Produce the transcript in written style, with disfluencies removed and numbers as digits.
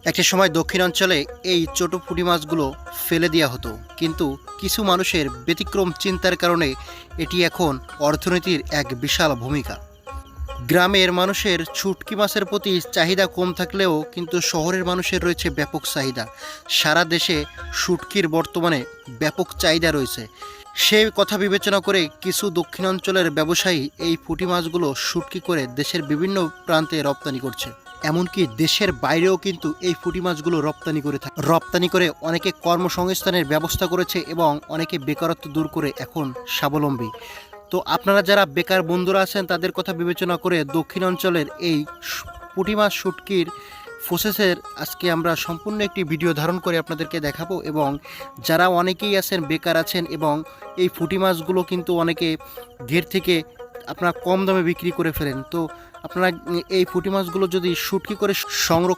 একটা সময় দক্ষিণাঞ্চলে এই ছোট পুঁটি মাছগুলো ফেলে দেওয়া হতো, কিন্তু কিছু মানুষের ব্যতিক্রম চিন্তার কারণে এটি এখন অর্থনীতির এক বিশাল ভূমিকা। গ্রামের মানুষের শুঁটকি মাছের প্রতি চাহিদা কম থাকলেও কিন্তু শহরের মানুষের রয়েছে ব্যাপক চাহিদা। সারা দেশে শুঁটকির বর্তমানে ব্যাপক চাহিদা রয়েছে। সেই কথা বিবেচনা করে কিছু দক্ষিণাঞ্চলের ব্যবসায়ী এই পুঁটি মাছগুলো শুঁটকি করে দেশের বিভিন্ন প্রান্তে রপ্তানি করছে। এমনকি দেশের বাইরেও কিন্তু এই পুঁটি মাছগুলো রপ্তানি করে অনেকে কর্মসংস্থানের ব্যবস্থা করেছে এবং অনেকে বেকারত্ব দূর করে এখন স্বাবলম্বী। তো আপনারা যারা বেকার বন্ধুরা আছেন তাদের কথা বিবেচনা করে দক্ষিণাঞ্চলের এই পুঁটি মাছ শুঁটকির প্রসেসের আজকে আমরা সম্পূর্ণ একটি ভিডিও ধারণ করে আপনাদেরকে দেখাবো। এবং যারা অনেকেই আছেন বেকার আছেন এবং এই পুঁটি মাছগুলো কিন্তু অনেকে ঘের থেকে আপনারা কম দামে বিক্রি করে ফেলেন, তো আপনারা এই পুঁটি মাছগুলো যদি শুঁটকি করে সংরক্ষণ